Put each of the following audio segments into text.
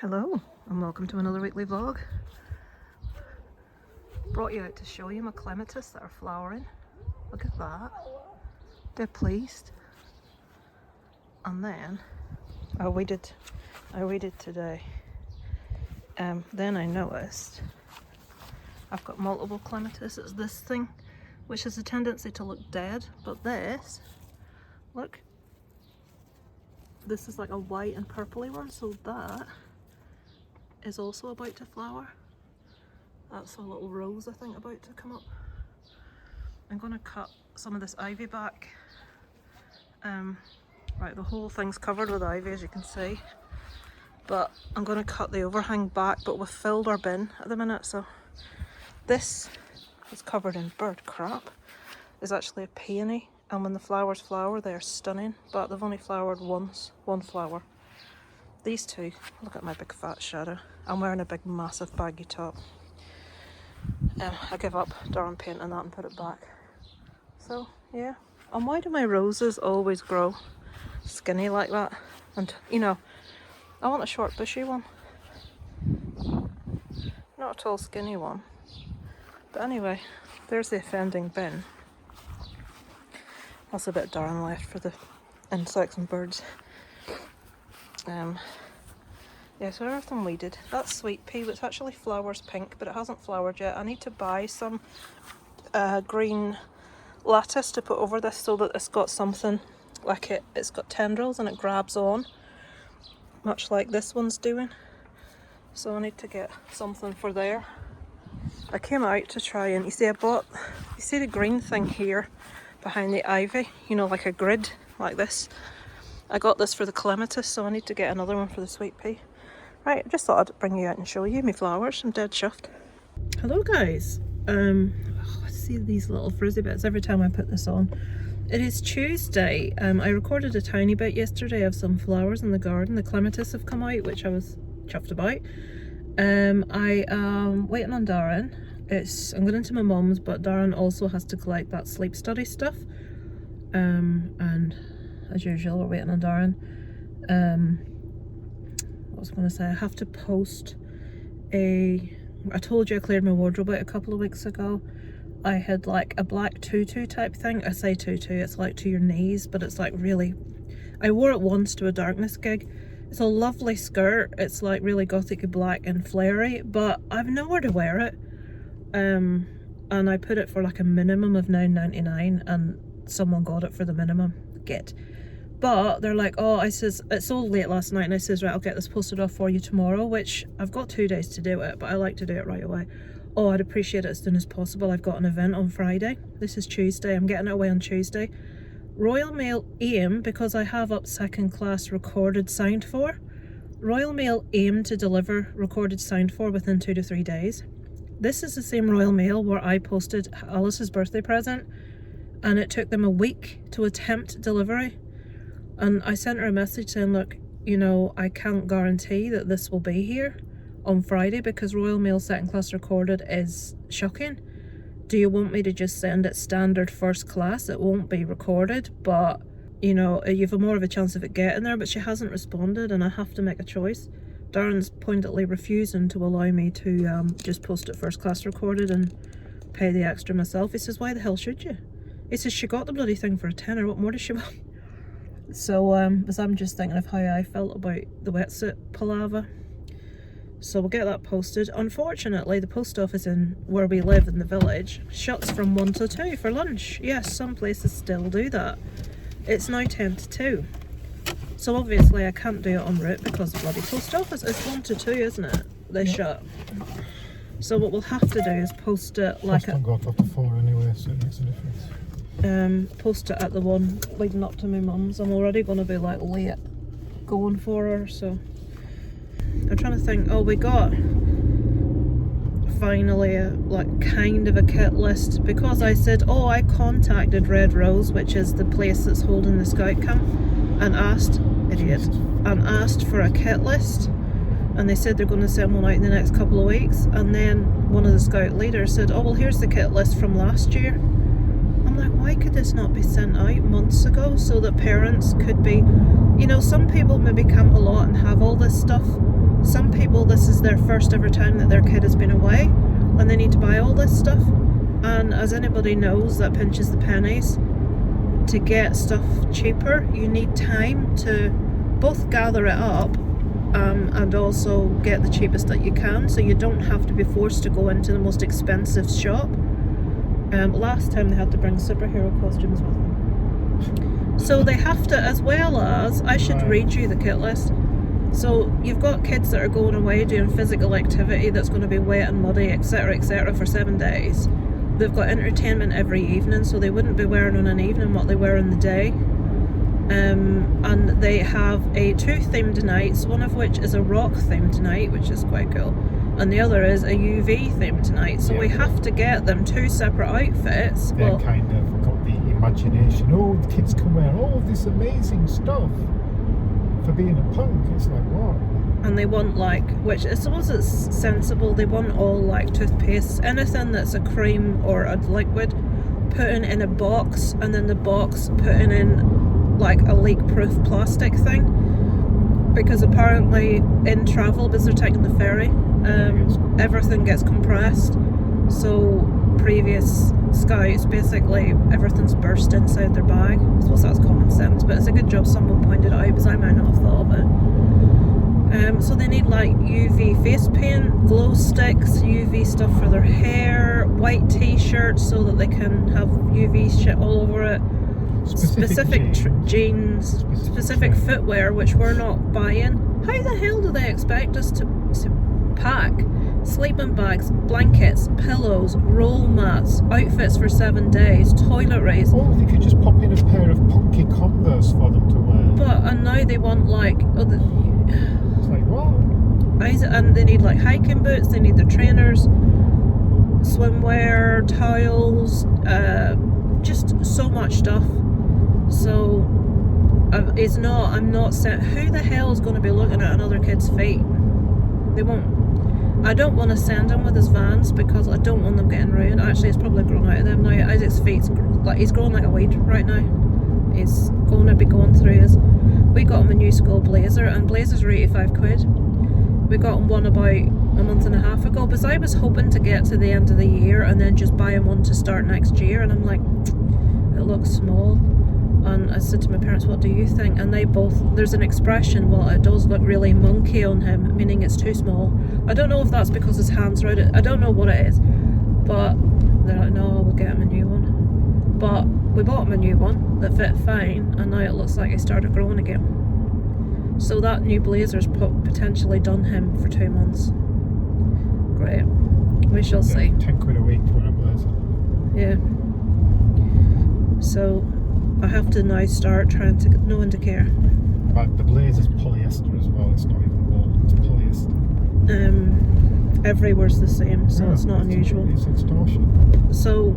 Hello and welcome to another weekly vlog. Brought you out to show you my clematis that are flowering. Look at that. They're pleased. And then I waited today. Then I noticed I've got multiple clematis. It's this thing which has a tendency to look dead, but this, look, this is like a white and purpley one, so that is also about to flower. That's a little rose I think about to come up. I'm going to cut some of this ivy back. Right, the whole thing's covered with ivy as you can see, but I'm going to cut the overhang back, but we've filled our bin at the minute, so this is covered in bird crap. It's actually a peony, and when the flowers flower they're stunning, but they've only flowered once, one flower. These two, look at my big fat shadow. I'm wearing a big massive baggy top. I give up darn painting that and put it back. So yeah, and why do my roses always grow skinny like that? And you know, I want a short bushy one, not a tall skinny one. But anyway, there's the offending bin. That's a bit of darn left for the insects and birds. Yeah, so everything weeded. That's sweet pea, which actually flowers pink, but it hasn't flowered yet. I need to buy some green lattice to put over this so that it's got something like it's got tendrils and it grabs on, much like this one's doing. So I need to get something for there. I came out to try and, you see the green thing here behind the ivy, you know, like a grid like this. I got this for the clematis, so I need to get another one for the sweet pea. Right, I just thought I'd bring you out and show you my flowers. I'm dead chuffed. Hello guys. I see these little frizzy bits every time I put this on. It is Tuesday. I recorded a tiny bit yesterday of some flowers in the garden. The clematis have come out, which I was chuffed about. I am waiting on Darren. I'm going into my mum's, but Darren also has to collect that sleep study stuff. And as usual, we're waiting on Darren. What was I going to say? I have to post I told you I cleared my wardrobe out a couple of weeks ago. I had like a black tutu type thing. I say tutu, it's like to your knees, but it's like really, I wore it once to a darkness gig. It's a lovely skirt. It's like really gothic black and flary, but I've nowhere to wear it. And I put it for like a minimum of $9.99 and someone got it for the minimum. But they're like, oh, I says, it's sold late last night, and I says, right, I'll get this posted off for you tomorrow, which I've got 2 days to do it, but I like to do it right away. Oh, I'd appreciate it as soon as possible. I've got an event on Friday. This is Tuesday. I'm getting it away on Tuesday. Royal Mail aim, because I have up second class recorded signed for. Royal Mail aim to deliver recorded signed for within 2 to 3 days. This is the same Royal Mail where I posted Alice's birthday present, and it took them a week to attempt delivery. And I sent her a message saying, look, you know, I can't guarantee that this will be here on Friday because Royal Mail second class recorded is shocking. Do you want me to just send it standard first class? It won't be recorded, but, you know, you have more of a chance of it getting there. But she hasn't responded and I have to make a choice. Darren's pointedly refusing to allow me to just post it first class recorded and pay the extra myself. He says, why the hell should you? He says, she got the bloody thing for a tenner. What more does she want? So as I'm just thinking of how I felt about the wetsuit palaver. So we'll get that posted. Unfortunately, the post office in where we live in the village shuts from 1 to 2 for lunch. Yes, some places still do that. It's now 10 to 2. So obviously I can't do it en route because the bloody post office is 1 to 2, isn't it? They shut. So what we'll have to do is post it like I got up to 4 anyway, so it makes a difference. Post it at the one leading up to my mum's. I'm already going to be like late going for her, so I'm trying to think. Oh, we got finally like kind of a kit list because I said, oh, I contacted Red Rose, which is the place that's holding the scout camp, and asked for a kit list, and they said they're going to send one out in the next couple of weeks. And then one of the scout leaders said, oh well, here's the kit list from last year. I'm like, why could this not be sent out months ago so that parents could be, you know, some people maybe camp a lot and have all this stuff, some people, this is their first ever time that their kid has been away, and they need to buy all this stuff. And as anybody knows that pinches the pennies, to get stuff cheaper, you need time to both gather it up and also get the cheapest that you can, so you don't have to be forced to go into the most expensive shop. Last time they had to bring superhero costumes with them. So they have to, as well as, I should read you the kit list. So you've got kids that are going away doing physical activity that's going to be wet and muddy, etc., for 7 days. They've got entertainment every evening, so they wouldn't be wearing on an evening what they wear in the day. And they have two themed nights, one of which is a rock themed night, which is quite cool, and the other is a UV themed night. So we have to get them 2 separate outfits. They're kind of got the imagination. Oh, the kids can wear all this amazing stuff for being a punk. It's like, what? And they want, like, which I suppose it's sensible, they want all like toothpaste, anything that's a cream or a liquid, putting in a box, and then the box putting in like a leak-proof plastic thing, because apparently in travel, because they're taking the ferry, everything gets compressed. So previous scouts, basically everything's burst inside their bag. I suppose that's common sense, but it's a good job someone pointed it out, because I might not have thought of it. So they need like UV face paint, glow sticks, UV stuff for their hair, white t-shirts so that they can have UV shit all over it, specific jeans, specific footwear, which we're not buying. How the hell do they expect us to pack sleeping bags, blankets, pillows, roll mats, outfits for 7 days, toiletries? Oh, they could just pop in a pair of punky Converse for them to wear. And now they want like... It's like, what? And they need like hiking boots, they need their trainers, swimwear, towels, just so much stuff. So I'm not saying, who the hell is going to be looking at another kid's feet? They won't. I don't want to send him with his Vans because I don't want them getting ruined. Actually, it's probably grown out of them now. Isaac's feet's like, he's growing like a weed right now. He's going to be going through his... We got him a new school blazer, and blazers are 85 quid. We got him one about a month and a half ago, because I was hoping to get to the end of the year and then just buy him one to start next year, and I'm like, it looks small. And I said to my parents, what do you think? And they both, there's an expression, well, it does look really monkey on him, meaning it's too small. I don't know if that's because his hands are out, I don't know what it is, but they're like, no, we'll get him a new one. But we bought him a new one that fit fine, and now it looks like he started growing again. So that new blazer's potentially done him for 2 months. Great. We shall see. 10 quid a week to wear a blazer. Yeah. So I have to now start trying to get no one to care. But the blazer's polyester as well, it's not even wool, it's polyester. Everywhere's the same, so it's not unusual. It's extortion. So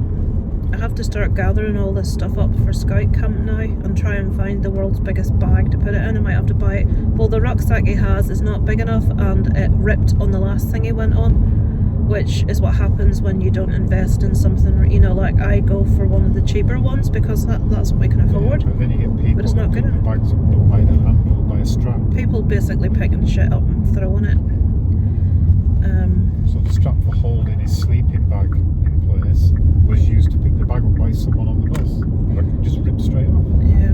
I have to start gathering all this stuff up for scout camp now and try and find the world's biggest bag to put it in. I might have to buy it. Well, the rucksack he has is not big enough, and it ripped on the last thing he went on, which is what happens when you don't invest in something. You know, like I go for one of the cheaper ones because that's what we can afford. Yeah, but then you get people, but it's not good enough. The bags up by the handle, by a strap. People basically picking shit up and throwing it. So the strap for holding his sleeping bag in place was used to pick the bag up by someone on the bus. But it just ripped straight off. Yeah.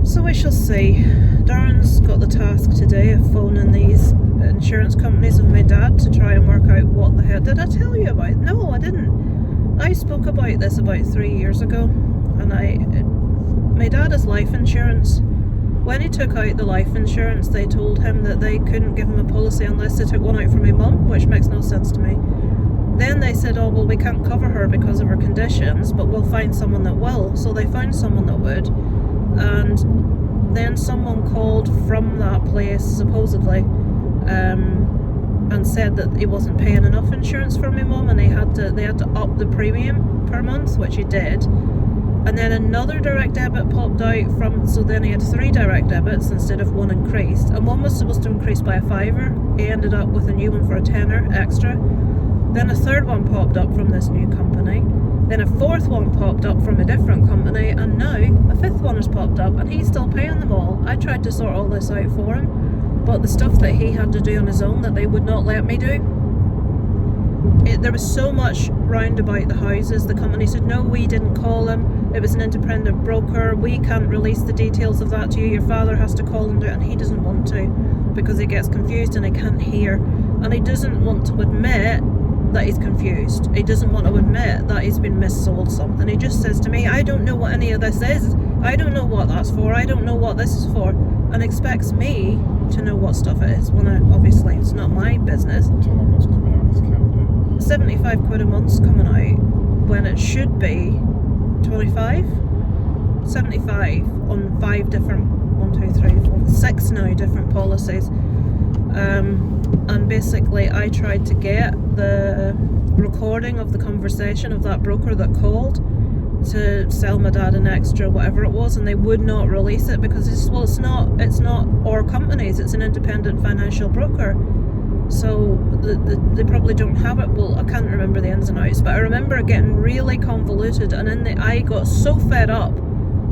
So we shall see. Darren's got the task today of phoning these insurance companies of my dad to try and work out what the hell. Did I tell you about it? No, I didn't. I spoke about this about 3 years ago, and my dad has life insurance. When he took out the life insurance, they told him that they couldn't give him a policy unless they took one out for my mum, which makes no sense to me. Then they said, oh, well, we can't cover her because of her conditions, but we'll find someone that will. So they found someone that would. And then someone called from that place, supposedly, and said that he wasn't paying enough insurance for my mum, and they had to up the premium per month, which he did. And then another direct debit popped out so then he had 3 direct debits instead of 1 increased, and one was supposed to increase by a £5. He ended up with a new one for a £10 extra. Then a third one popped up from this new company. Then a fourth one popped up from a different company, and now a fifth one has popped up, and he's still paying them all. I tried to sort all this out for him, But the stuff that he had to do on his own that they would not let me do, there was so much round about the houses. The company said, no, we didn't call him. It was an independent broker. We can't release the details of that to you. Your father has to call and do it, and he doesn't want to because he gets confused and he can't hear. And he doesn't want to admit that he's confused. He doesn't want to admit that he's been missold something. He just says to me, I don't know what any of this is. I don't know what that's for. I don't know what this is for. And expects me to know what stuff it is when obviously it's not my business. Tell them what's coming out of this calendar. 75 quid a month's coming out when it should be 25. 75 on 5 different, 6 now different policies. And basically I tried to get the recording of the conversation of that broker that called to sell my dad an extra whatever it was, and they would not release it because it's not our companies, it's an independent financial broker, so they probably don't have it. Well, I can't remember the ins and outs, but I remember it getting really convoluted, and I got so fed up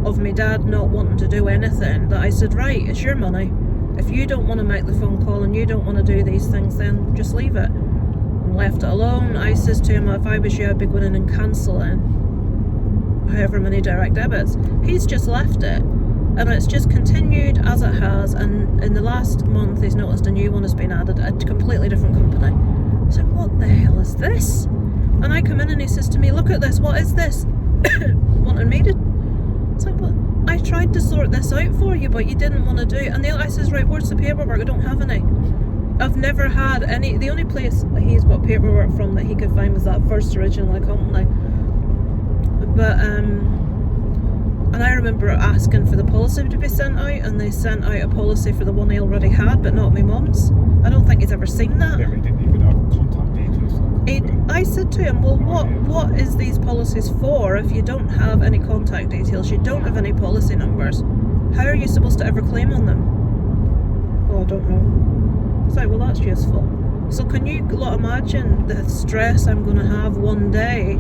of my dad not wanting to do anything that I said, right, it's your money. If you don't want to make the phone call and you don't want to do these things, then just leave it. And left it alone. I says to him, if I was you, I'd be going in and cancelling however many direct debits. He's just left it, and it's just continued as it has, and in the last month he's noticed a new one has been added, a completely different company. So what the hell is this? And I come in and he says to me, look at this, what is this? Wanting me to... It's like, but I tried to sort this out for you, but you didn't want to do it. And I says, right, where's the paperwork? I don't have any. I've never had any. The only place he's got paperwork from that he could find was that first original company. But and I remember asking for the policy to be sent out, and they sent out a policy for the one he already had, but not my mum's. I don't think he's ever seen that. Yeah, we didn't even have contact details. I said to him, well, what is these policies for if you don't have any contact details, you don't have any policy numbers? How are you supposed to ever claim on them? Oh, I don't know. It's like, well, that's useful. So can you imagine the stress I'm going to have one day?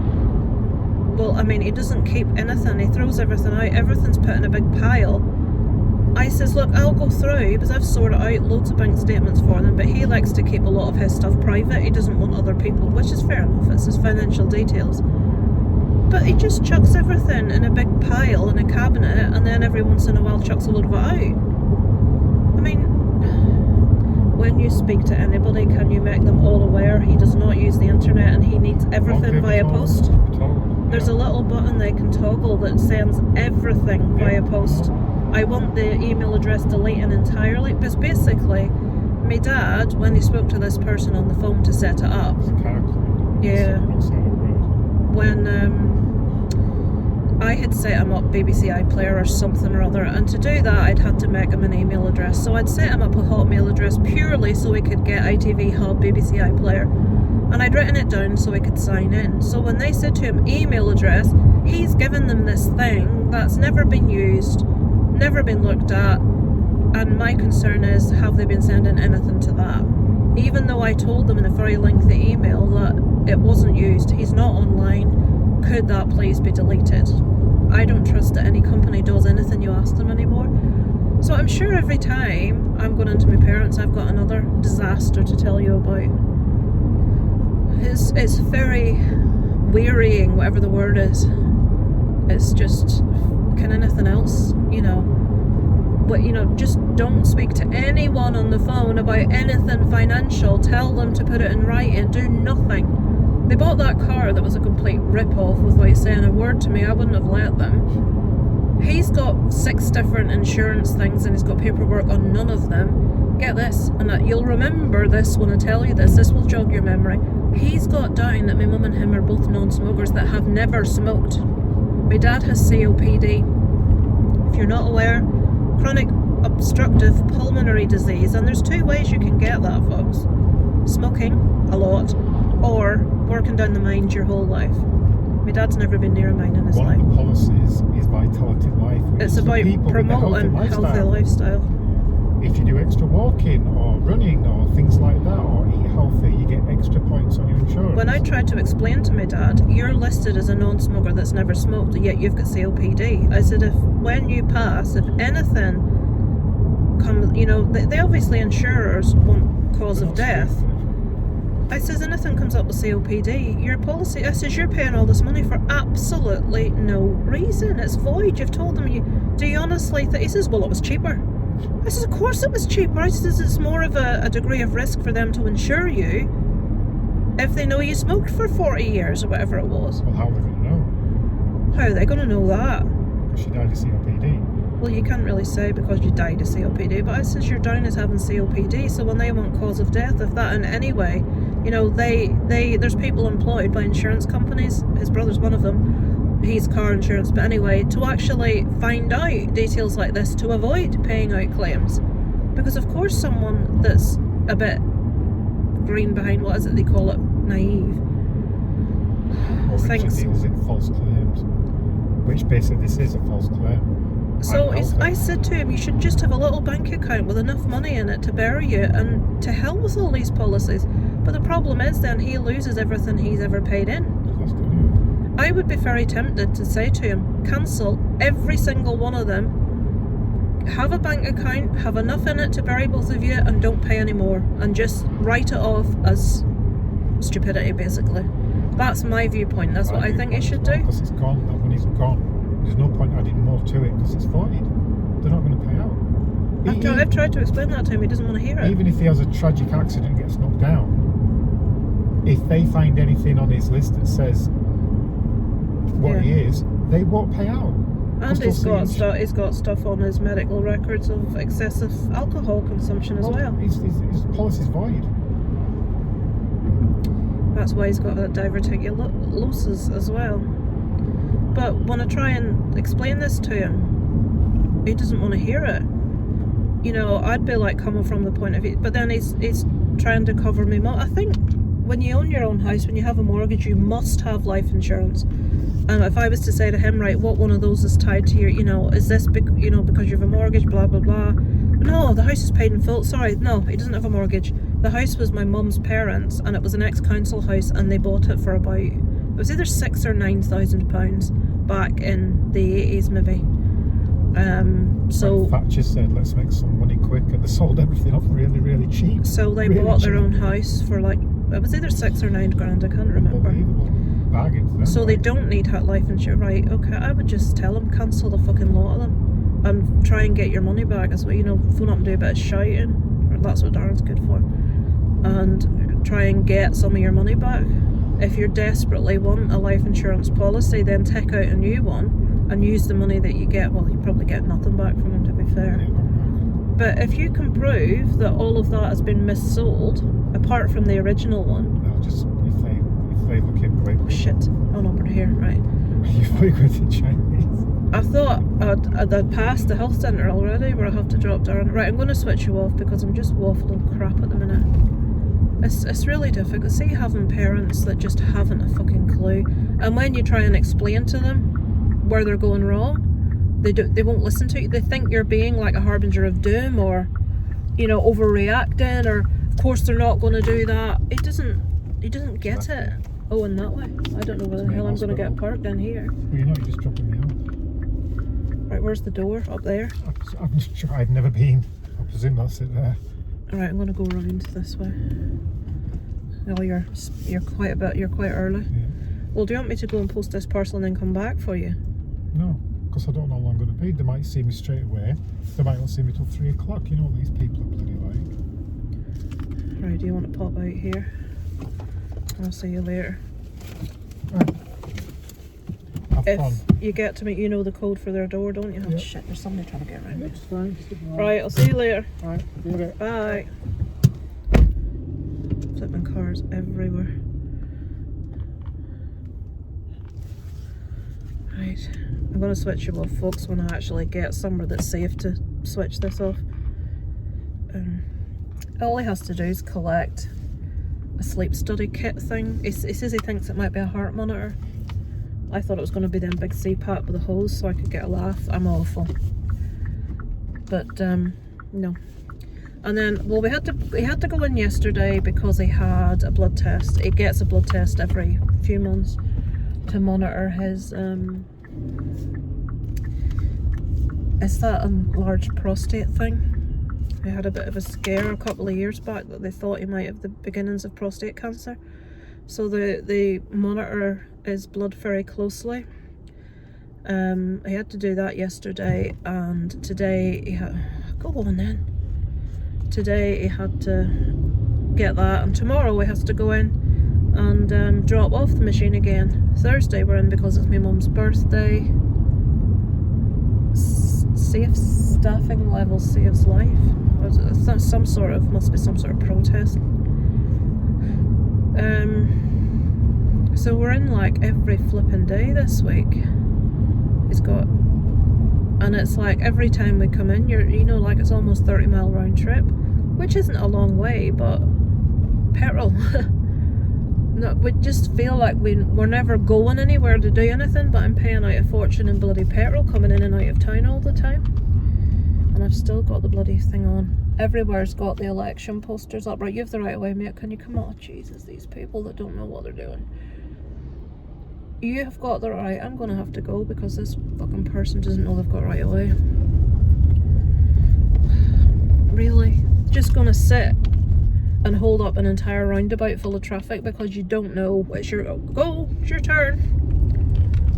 Well, I mean, he doesn't keep anything. He throws everything out. Everything's put in a big pile. I says, look, I'll go through, because I've sorted out loads of bank statements for them, but he likes to keep a lot of his stuff private. He doesn't want other people, which is fair enough. It's his financial details. But he just chucks everything in a big pile in a cabinet, and then every once in a while chucks a load of it out. I mean, when you speak to anybody, can you make them all aware he does not use the internet and he needs everything via post? There's a little button they can toggle that sends everything via post. I want the email address deleted entirely, because basically my dad, when he spoke to this person on the phone to set it up, when I had set him up BBC iPlayer or something or other, and to do that I'd had to make him an email address, so I'd set him up a Hotmail address purely so he could get ITV Hub, BBC iPlayer, and I'd written it down so he could sign in. So when they said to him email address, he's given them this thing that's never been used, never been looked at, and my concern is, have they been sending anything to that? Even though I told them in a very lengthy email that it wasn't used, he's not online, could that please be deleted? I don't trust that any company does anything you ask them anymore. So I'm sure every time I'm going into my parents, I've got another disaster to tell you about. It's very wearying, whatever the word is. It's just, can anything else, But, just don't speak to anyone on the phone about anything financial. Tell them to put it in writing. Do nothing. They bought that car that was a complete rip-off without saying a word to me. I wouldn't have let them. He's got 6 different insurance things and he's got paperwork on none of them. Get this, and you'll remember this when I tell you this. This will jog your memory. He's got down that my mum and him are both non-smokers that have never smoked. My dad has COPD. If you're not aware, chronic obstructive pulmonary disease, and there's 2 ways you can get that, folks. Smoking a lot, or working down the mines your whole life. My dad's never been near a mine in his life. One of the policies is Vitality Life. It's about promoting healthy lifestyle. If you do extra walking or running or things like that, or eat healthy, you get extra points on your insurance. When I tried to explain to my dad, you're listed as a non-smoker that's never smoked, yet you've got COPD. I said, when you pass, if anything come, you know, they obviously insurers want cause of death. I says anything comes up with COPD, your policy, I says you're paying all this money for absolutely no reason. It's void. You've told them, do you honestly think? He says, well, it was cheaper. I says, of course it was cheaper. I says, it's more of a degree of risk for them to insure you if they know you smoked for 40 years or whatever it was. Well, how are they going to know? How are they going to know that? Because she died of COPD. Well, you can't really say because you died of COPD, but I says you're down as having COPD, so when they want cause of death, if that in any way, you know, there's people employed by insurance companies, his brother's one of them, he's car insurance, but anyway, to actually find out details like this to avoid paying out claims. Because of course someone that's a bit green behind, what is it they call it, naive, Or thinks... Richard deals in false claims, which basically this is a false claim. So I said to him, you should just have a little bank account with enough money in it to bury you, and to hell with all these policies. But the problem is then he loses everything he's ever paid in. I would be very tempted to say to him, cancel every single one of them, have a bank account, have enough in it to bury both of you, and don't pay any more, and just write it off as stupidity, basically. That's my viewpoint. That's what I think he should do. Because it's gone. That money's gone. There's no point adding more to it because it's void. They're not going to pay out. I've tried to explain that to him. He doesn't want to hear it. Even if he has a tragic accident and gets knocked down, if they find anything on his list that says what he is, they won't pay out. And he's got stuff on his medical records of excessive alcohol consumption as well. His policy's void. That's why he's got a diverticulosis as well. But when I try and explain this to him, he doesn't want to hear it. You know, I'd be like coming from the point of view, but then he's trying to cover me. I think when you own your own house, when you have a mortgage, you must have life insurance. And if I was to say to him, right, what one of those is tied to your, you know, is this, you know, because you have a mortgage, blah, blah, blah. No, the house is paid in full. Sorry, no, he doesn't have a mortgage. The house was my mum's parents, and it was an ex-council house, and they bought it for about, it was either £6,000 or £9,000 back in the 80s, maybe. So Thatcher said, let's make some money quick, and they sold everything off really, really cheap. So they really bought cheap. their own house for like, it was either £6,000 or £9,000, I can't remember. Bargain for them, So they don't need life insurance, right? Okay, I would just tell them, cancel the fucking lot of them, and try and get your money back as well. You know, phone up and do a bit of shouting, or that's what Darren's good for, and try and get some of your money back. If you desperately want a life insurance policy, then take out a new one and use the money that you get. Well, you probably get nothing back from them, to be fair. But if you can prove that all of that has been missold, apart from the original one, they'll just if they look in quick. oh shit! Oh no, we're here, right? You've got to go to Chinese. I thought I'd passed the health centre already, where I have to drop down. Right, I'm going to switch you off because I'm just waffling crap at the minute. It's really difficult. See, having parents that just haven't a fucking clue, and when you try and explain to them where they're going wrong, they won't listen to you. They think you're being like a harbinger of doom, or, you know, overreacting, or of course they're not going to do that. He doesn't get it. Oh, in that way. I don't know where the hell I'm going to get parked in here. Well, you're not. You're just dropping me off. Right, where's the door? Up there. I'm just sure I've never been. I presume that's it there. Alright, I'm going to go around this way. Oh, you're quite early. Yeah. Well, do you want me to go and post this parcel and then come back for you? No, because I don't know how long I'm going to be. They might see me straight away. They might not see me till 3 o'clock. You know what these people are bloody like. Right, do you want to pop out here? I'll see you later. Right. Have fun. If you get to me, you know the code for their door, don't you? Oh Yep. shit, there's somebody trying to get around me. It's fine. Right, I'll see you later. Right, see you later. Bye. Flipping cars everywhere. Right, I'm going to switch you off, folks, when I actually get somewhere that's safe to switch this off. All he has to do is collect a sleep study kit thing. He says he thinks it might be a heart monitor. I thought it was going to be them big CPAP with a hose so I could get a laugh. I'm awful. But no. And then, well, he had to go in yesterday because he had a blood test. He gets a blood test every few months to monitor his is that a large prostate thing? He had a bit of a scare a couple of years back that they thought he might have the beginnings of prostate cancer. So they monitor his blood very closely. He had to do that yesterday, and today he had... Go on then. Today he had to get that, and tomorrow he has to go in and drop off the machine again. Thursday we're in because it's my mum's birthday. Safe staffing level saves life. Some sort of, must be some sort of protest. So we're in like every flipping day this week. He's got, and it's like every time we come in, you know, like it's almost 30-mile round trip, which isn't a long way, but petrol. No, we just feel like we're never going anywhere to do anything, but I'm paying out a fortune in bloody petrol coming in and out of town all the time. And I've still got the bloody thing on. Everywhere's got the election posters up. Right, you have the right of way, mate. Can you come on? Jesus, these people that don't know what they're doing. You have got the right. I'm going to have to go because this fucking person doesn't know they've got right of way. Really? Just going to sit and hold up an entire roundabout full of traffic because you don't know it's your go, it's your turn.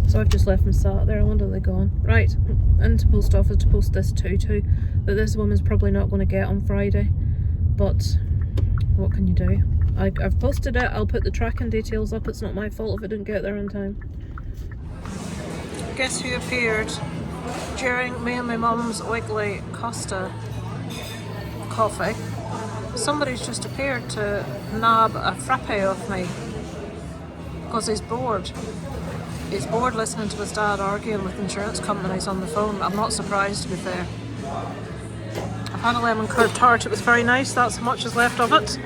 So I've just left them sat there. I wonder they're gone. Right, into post office to post this tutu that this woman's probably not going to get on Friday, but what can you do? I've posted it. I'll put the tracking details up. It's not my fault if I didn't get there in time. Guess who appeared during me and my mum's weekly Costa coffee? Somebody's just appeared to nab a frappe off me because he's bored. He's bored listening to his dad arguing with insurance companies on the phone. I'm not surprised, to be fair. I've had a lemon curd tart. It was very nice. That's how much is left of it.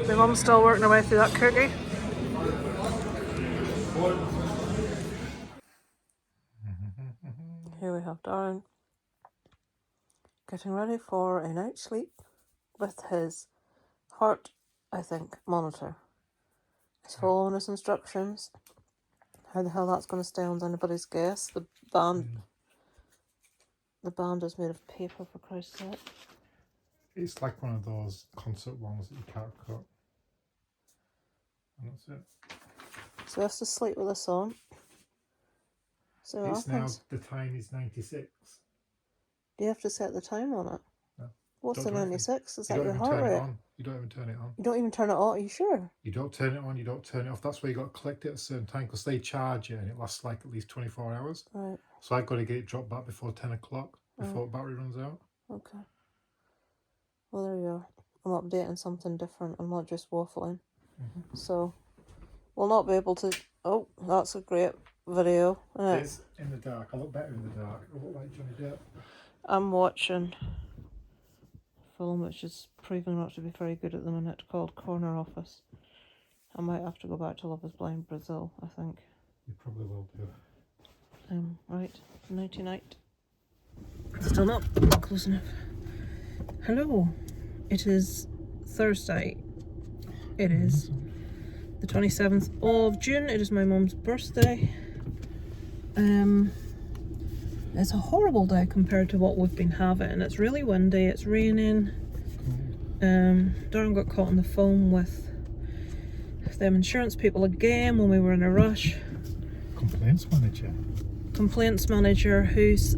My mum's still working her way through that cookie. Here we have Darren getting ready for a night's sleep with his heart, I think, monitor. He's following his instructions. How the hell that's going to stand anybody's guess. The band is made of paper, for Christ's sake. It's like one of those concert ones that you can't cut. And that's it. So he has to sleep with this on. So it's now, the time is 96. Do you have to set the time on it? No. What's the 96? Is that your heart heart rate? You don't even turn it on. You don't even turn it on? Are you sure? You don't turn it on, you don't turn it off. That's why you got to collect it at a certain time because they charge you and it lasts like at least 24 hours. Right. So I've got to get it dropped back before 10 o'clock, before the battery runs out. Okay. Well, there you are. I'm updating something different. I'm not just waffling. Mm-hmm. So, we'll not be able to... Oh, that's a great video. It's in the dark. I look better in the dark. I look like Johnny Depp. I'm watching a film which is proving not to be very good at the minute, called Corner Office. I might have to go back to Love is Blind Brazil, I think. You probably will do. Right. Nighty night. Still not close enough. Hello. It is Thursday. It is the 27th of June. It is my mum's birthday. It's a horrible day compared to what we've been having. It's really windy, it's raining. Darren got caught on the phone with them insurance people again when we were in a rush. Complaints manager who's...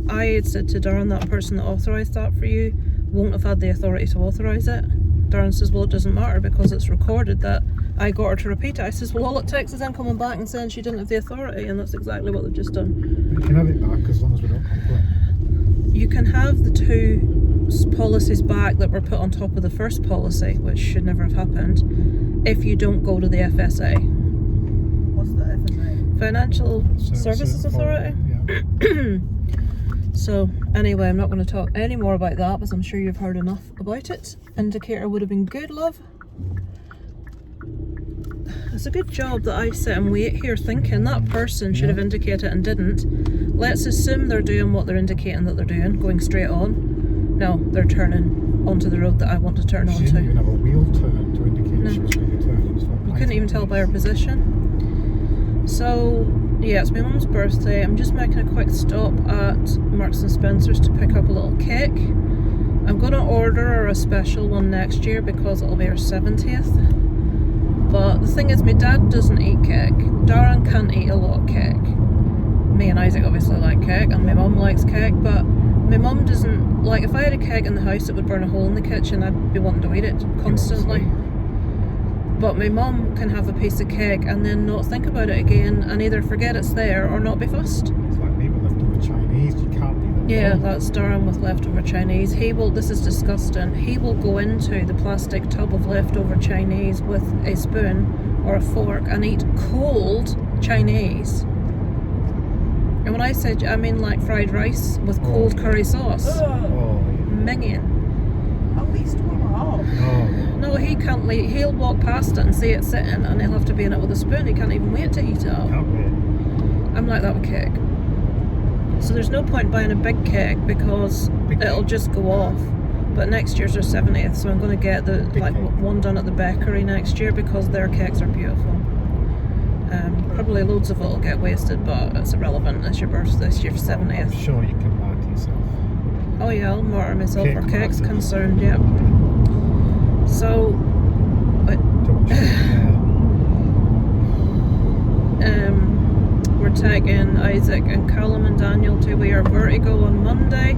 I had said to Darren, that person that authorised that for you won't have had the authority to authorise it. Darren says, well, it doesn't matter because it's recorded that I got her to repeat it. I says, well, all it takes is them coming back and saying she didn't have the authority, and that's exactly what they've just done. You can have it back as long as we don't complain. You can have the two policies back that were put on top of the first policy, which should never have happened, if you don't go to the FSA. What's the FSA? Financial Services Authority. Yeah. So, anyway, I'm not going to talk any more about that because I'm sure you've heard enough about it. Indicator would have been good, love. It's a good job that I sit and wait here thinking that person should have indicated and didn't. Let's assume they're doing what they're indicating that they're doing, going straight on. No, they're turning onto the road that I want to turn onto. She didn't even have a wheel turn to indicate she was going to turn. You couldn't even tell by her position. So, yeah, it's my mum's birthday. I'm just making a quick stop at Marks and Spencer's to pick up a little cake. I'm going to order her a special one next year because it'll be her 70th. But the thing is, my dad doesn't eat cake. Darren can't eat a lot of cake. Me and Isaac obviously like cake, and my mum likes cake, but my mum doesn't like. If I had a cake in the house, it would burn a hole in the kitchen. I'd be wanting to eat it constantly. But my mum can have a piece of cake and then not think about it again, and either forget it's there or not be fussed. It's like me with leftover Chinese. You can't do that. Yeah, that's Darren with leftover Chinese. He will. This is disgusting. He will go into the plastic tub of leftover Chinese with a spoon or a fork and eat cold Chinese. And when I said, I mean like fried rice with cold curry sauce. Oh, yeah. Minging. At least warm it up. Oh, No, he can't leave. He'll walk past it and see it sitting, and he'll have to be in it with a spoon. He can't even wait to eat it up. can't wait. I'm like that with cake. So there's no point buying a big cake because it'll just go off. But next year's their 70th, so I'm going to get the Big cake. one done at the bakery next year because their cakes are beautiful. Probably loads of it will get wasted, but it's irrelevant. It's your birthday, it's your I'm 70th. sure you can lie to yourself. Oh yeah, I'll martyr myself Cake where cake's martyr. concerned, yep. So, Don't we're taking Isaac and Callum and Daniel to We Are Vertigo on Monday.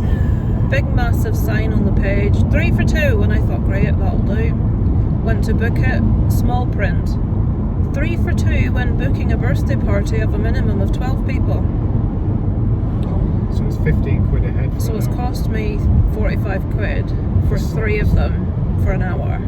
Big massive sign on the page, 3 for 2, and I thought great, that'll do. Went to book it, small print, 3 for 2 when booking a birthday party of a minimum of 12 people. So it's 15 quid a head. So it's cost me 45 quid for 3 of them for an hour.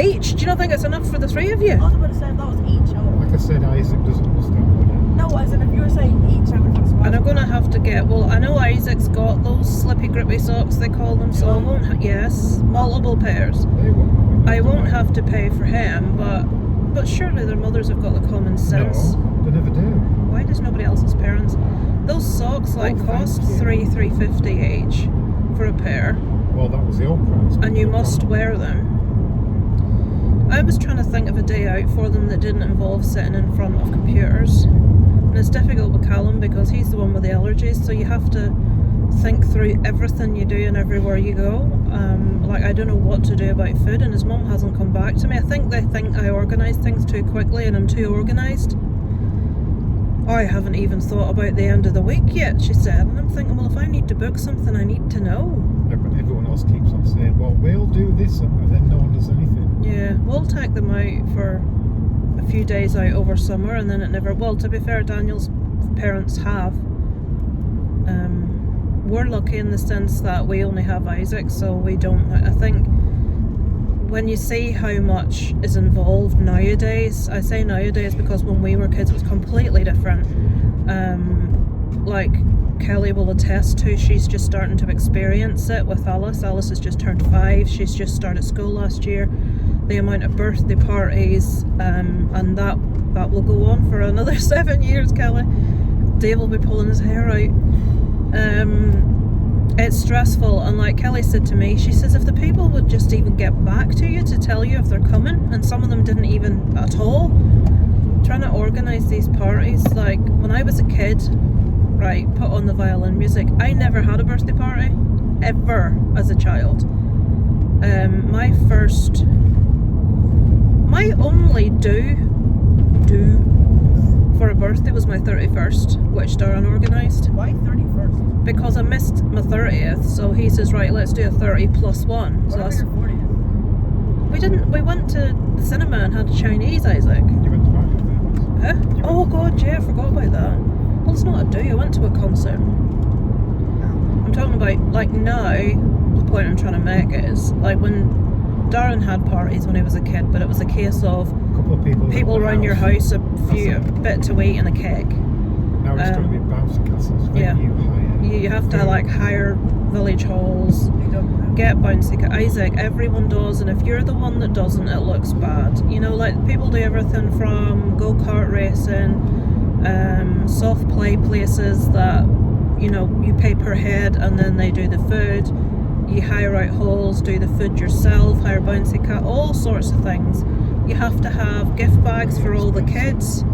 Each? Do you not think it's enough for the 3 of you? I was about to say if that was each. Like I said, Isaac doesn't understand what No, as in if you were saying each, I would have to. And I'm going to have to get, well, I know Isaac's got those slippy grippy socks they call them, so I won't, yes, multiple pairs. They won't. I won't have to pay for him, but surely their mothers have got the common sense. No, they never do. Why does nobody else's parents? Those socks cost $3.50 each for a pair, Well, that was the old price. and you must wear them. I was trying to think of a day out for them that didn't involve sitting in front of computers. And it's difficult with Callum because he's the one with the allergies, so you have to think through everything you do and everywhere you go. Like, I don't know what to do about food, and his mum hasn't come back to me. I think they think I organise things too quickly and I'm too organised. I haven't even thought about the end of the week yet, she said. And I'm thinking, well, if I need to book something, I need to know. Yeah, but everyone else keeps on saying, well, we'll do this, and then no one does anything. Yeah, we'll take them out for a few days out over summer, and then it never. Well, to be fair, Daniel's parents have. We're lucky in the sense that we only have Isaac, so we don't. I think when you see how much is involved nowadays, I say nowadays because when we were kids it was completely different. Like Kelly will attest to, she's just starting to experience it with Alice. Alice has just turned 5, she's just started school last year. The amount of birthday parties, and that will go on for another 7 years, Kelly. Dave will be pulling his hair out. It's stressful, and like Kelly said to me, she says if the people would just even get back to you to tell you if they're coming, and some of them didn't even at all. Trying to organise these parties, like when I was a kid, right, put on the violin music, I never had a birthday party, ever, as a child. My only do for a birthday was my 31st, which Darren organised. Why 31st? Because I missed my 30th, so he says, right, let's do a 30 plus 1. So What about that's, your 40th? we went to the cinema and had Chinese, Isaac. You went to Market Huh? Oh god, yeah, I forgot about that. Well, it's not a do, I went to a concert. I'm talking about, like, now, the point I'm trying to make is, like, when Darren had parties when he was a kid, but it was a case of A couple of people around your house, a bit to eat and a cake. Now it's going to be bouncy castles. yeah. You hire. You have to, like, hire village halls, You don't. get bouncy Isaac, everyone does, and if you're the one that doesn't, it looks bad. You know, like, people do everything from go-kart racing, soft play places that, you know, you pay per head and then they do the food. You hire out halls, do the food yourself, hire bouncy cat, all sorts of things. You have to have gift bags for all the kids.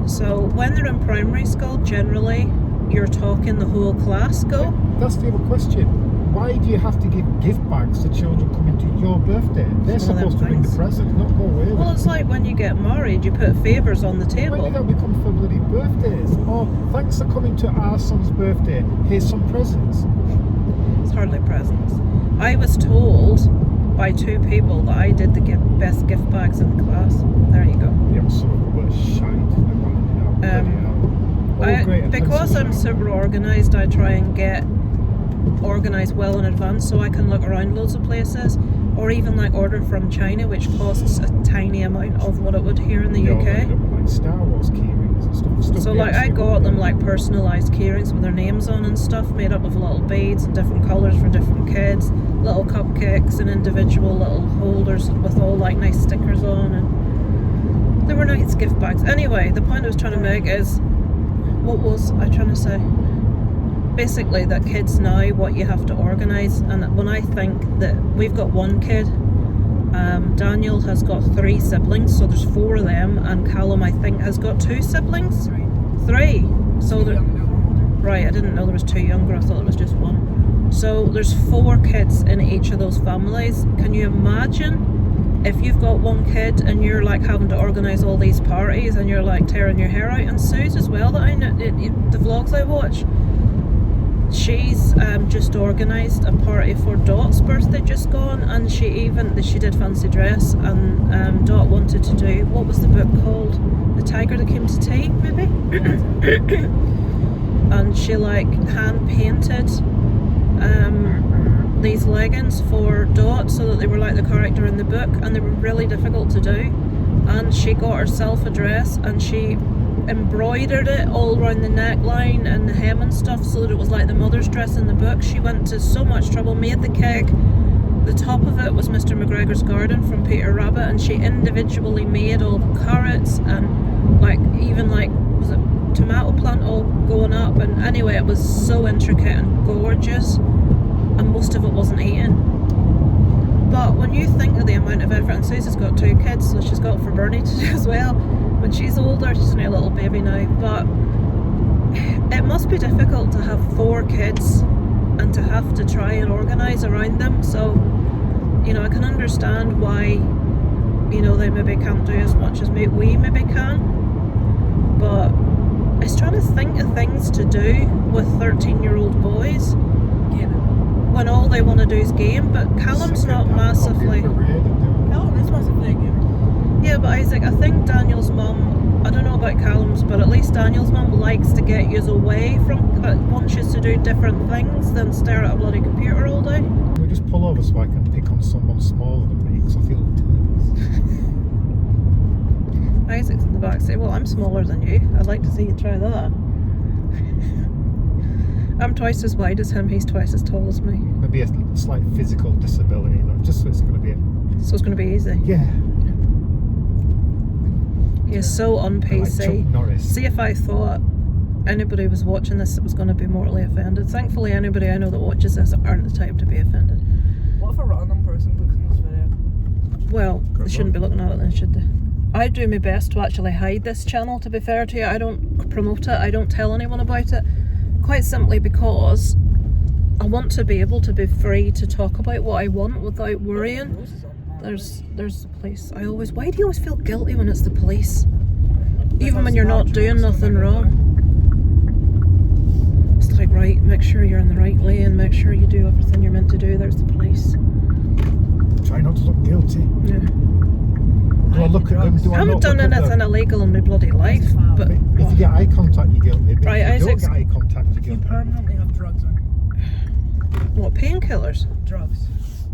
So when they're in primary school, generally you're talking the whole class go. That's the other question. why do you have to give gift bags to children coming to your birthday? They're It's one of them supposed to bring the things. present, not go away with Well, it. it's like when you get married, you put favours on the When table. did that become for bloody birthdays? Oh, thanks for coming to our son's birthday. Here's some presents. It's hardly presents. I was told by 2 people that I did the best gift bags in the class. There you go. Yeah, some of them were shite. Because I'm super organised, I try and get organised well in advance so I can look around loads of places, or even like order from China, which costs a tiny amount of what it would here in the UK. Like Star Wars keyrings and stuff. So like I got them like personalised keyrings with their names on and stuff, made up of little beads and different colours for different kids, little cupcakes and individual little holders with all like nice stickers on, and they were nice gift bags. Anyway, the point I was trying to make is, what was I trying to say? Basically that kids now, what you have to organise, and when I think that we've got one kid, Daniel has got 3 siblings, so there's 4 of them, and Callum I think has got 2 siblings? 3. So there, right, I didn't know there was 2 younger, I thought there was just 1. So there's 4 kids in each of those families. Can you imagine if you've got 1 kid and you're like having to organise all these parties and you're like tearing your hair out? And Suze as well, that I know, the vlogs I watch, she's just organised a party for Dot's birthday just gone, and she did fancy dress, and Dot wanted to do, what was the book called? The Tiger That Came to Tea, maybe? And she like hand painted these leggings for Dot so that they were like the character in the book, and they were really difficult to do, and she got herself a dress and she embroidered it all around the neckline and the hem and stuff so that it was like the mother's dress in the book. She went to so much trouble, made the cake. The top of it was Mr. McGregor's garden from Peter Rabbit, and she individually made all the carrots and like even like, was it tomato plant all going up, and anyway it was so intricate and gorgeous, and most of it wasn't eaten. But when you think of the amount of effort, and Susie's got 2 kids, so she's got for Bernie to do as well. When she's older, she's only a little baby now, but it must be difficult to have 4 kids and to have to try and organise around them. So, you know, I can understand why, you know, they maybe can't do as much as we maybe can, but it's trying to think of things to do with 13-year-old boys when all they want to do is game. But Callum's not massively... Callum is massively a gamer. Yeah, but Isaac, I think Daniel's mum, I don't know about Callum's, but at least Daniel's mum likes to get you away from, but wants you to do different things than stare at a bloody computer all day. We just pull over so I can pick on someone smaller than me because I feel tense. Isaac's in the back saying, well, I'm smaller than you. I'd like to see you try that. I'm twice as wide as him, he's twice as tall as me. Maybe a slight physical disability, though, just so it's going to be So it's going to be easy. Yeah. He is so on Like PC. Chuck Norris. See, if I thought anybody was watching this that was going to be mortally offended. Thankfully, anybody I know that watches this aren't the type to be offended. What if a random person looks in this video? Well, they shouldn't be looking at it then, should they? I do my best to actually hide this channel, to be fair to you. I don't promote it, I don't tell anyone about it. Quite simply because I want to be able to be free to talk about what I want without worrying. There's the police. Why do you always feel guilty when it's the police? Even when you're not doing nothing wrong. It's like, right, make sure you're in the right lane, make sure you do everything you're meant to do. There's the police. Try not to look guilty. Yeah. Do I look at them? Do I I haven't not done look at anything them? illegal in my bloody life, but If you get eye contact, you're guilty. But Right, if you don't Isaac's- get eye contact, you're You guilty. permanently have drugs on. what, painkillers? Drugs.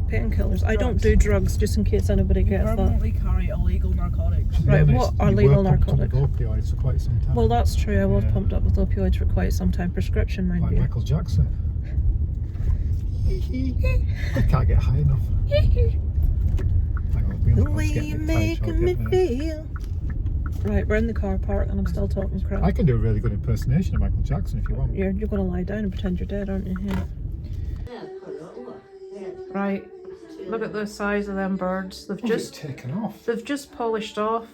Painkillers. I don't Drugs. do drugs, just in case anybody You gets that. permanently carry illegal narcotics. To be Right, honest, what are you legal were pumped narcotics? on with opioids for quite some time. Well, that's true. I was Yeah. pumped up with opioids for quite some time. Prescription, mind Like you. Michael Jackson. I can't get high enough. Hang on, The way you're making me feel. Right, we're in the car park and I'm still talking crap. I can do a really good impersonation of Michael Jackson if you want. You're going to lie down and pretend you're dead, aren't you? Yeah. Right, look at the size of them birds. They've Just just taken off. they've just polished off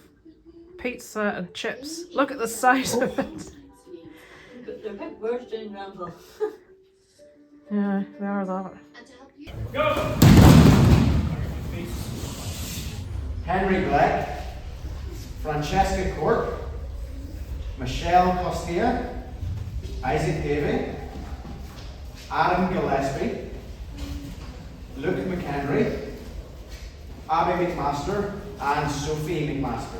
pizza and chips. Look at the size of it. They're a bit worse than Ramble. Yeah, they are that. Henry Black, Francesca Cork, Michelle Costia, Isaac Davey, Adam Gillespie, Luke McHenry, Abby McMaster, and Sophie McMaster.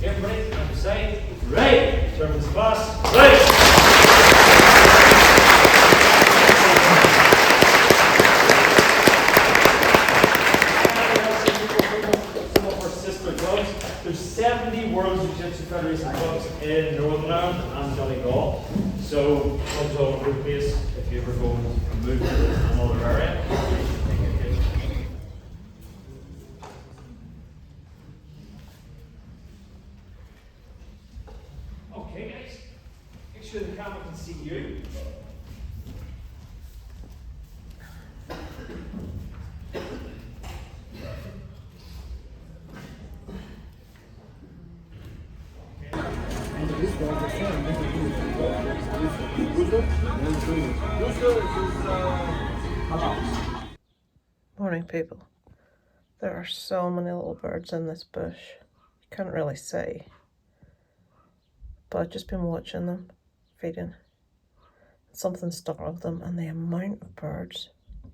Everybody, on your side. Right. Servants class. Right. Some of our sister clubs. There's 70 World Jiu-Jitsu Federation clubs in Northern Ireland and Donegal. So clubs all over the place if you ever go and move to another area. Okay guys, make sure the camera can see you. Morning, people. There are so many little birds in this bush. You can't really see. But I've just been watching them, feeding. Something startled them, and the amount of birds. You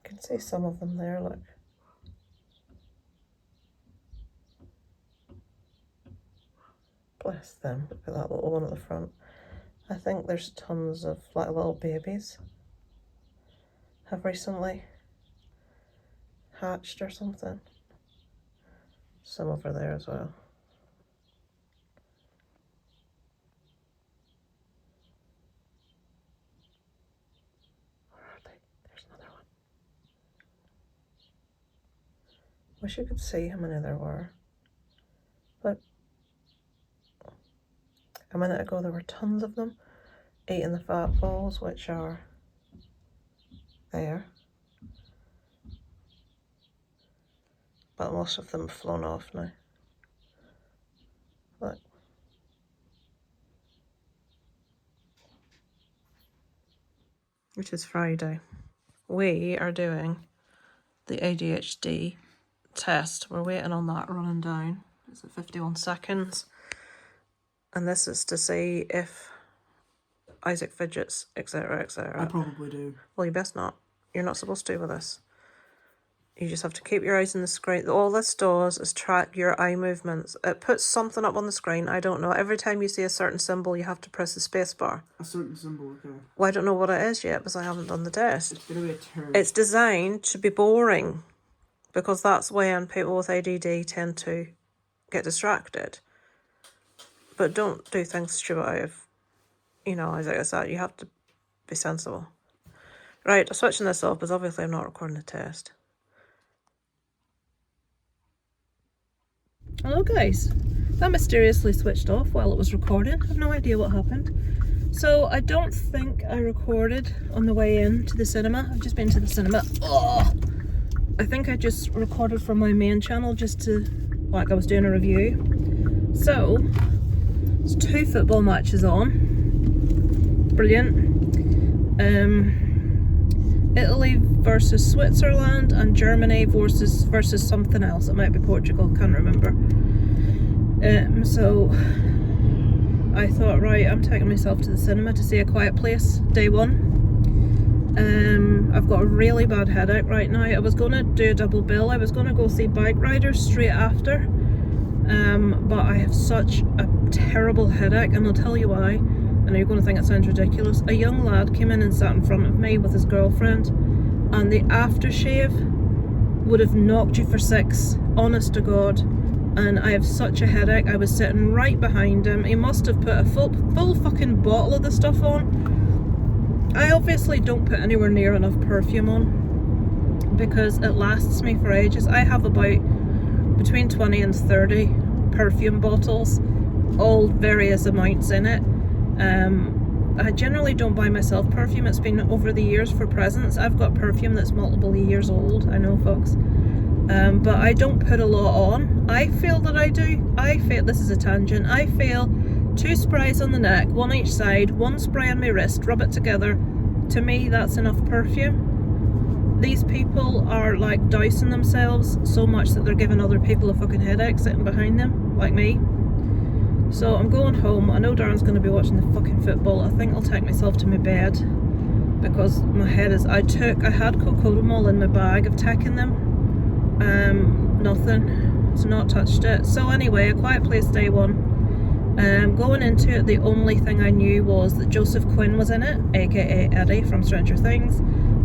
can see some of them there, look. Bless them. Look at that little one at the front. I think there's tons of like little babies have recently hatched or something. Some over there as well. Where are they? There's another one. Wish you could see how many there were. But a minute ago there were tons of them eating the fat balls, which are there. But most of them have flown off now. Look. Which is Friday. We are doing the ADHD test. We're waiting on that running down. It's at 51 seconds. And this is to see if Isaac fidgets, etc., etc. I probably do. Well, you best not. You're not supposed to with this. You just have to keep your eyes on the screen. All this does is track your eye movements. It puts something up on the screen. I don't know. Every time you see a certain symbol, you have to press the space bar. A certain symbol, okay. Well, I don't know what it is yet because I haven't done the test. It's gonna be a turn. It's designed to be boring because that's when people with ADD tend to get distracted. But don't do things stupid out of, you know, as I said, you have to be sensible. Right, I'm switching this off because obviously I'm not recording the test. Hello guys, that mysteriously switched off while it was recording. I have no idea what happened. So I don't think I recorded on the way in to the cinema. I've just been to the cinema. Oh, I think I just recorded from my main channel just to, like I was doing a review. So, there's 2 football matches on. Brilliant. Italy versus Switzerland and Germany versus something else. It might be Portugal, can't remember. So I thought, right, I'm taking myself to the cinema to see A Quiet Place, day 1. I've got a really bad headache right now. I was going to do a double bill. I was going to go see Bike Riders straight after. But I have such a terrible headache, and I'll tell you why. I know you're going to think it sounds ridiculous. A young lad came in and sat in front of me with his girlfriend, and the aftershave would have knocked you for 6. Honest to God. and I have such a headache. I was sitting right behind him. He must have put a full fucking bottle of the stuff on. I obviously don't put anywhere near enough perfume on because it lasts me for ages. I have about between 20 and 30 perfume bottles, all various amounts in it. I generally don't buy myself perfume. It's been over the years for presents. I've got perfume that's multiple years old, I know, folks. But I don't put a lot on. I feel that I do. I feel, this is a tangent, I feel 2 sprays on the neck, 1 each side, 1 spray on my wrist, rub it together. To me, that's enough perfume. These people are like dousing themselves so much that they're giving other people a fucking headache sitting behind them, like me. So I'm going home. I know Darren's going to be watching the fucking football. I think I'll take myself to my bed because my head is... I had cocodamol in my bag. I've taken them. Nothing. It's not touched it. So anyway, A Quiet Place Day 1. Going into it, the only thing I knew was that Joseph Quinn was in it, aka Eddie from Stranger Things,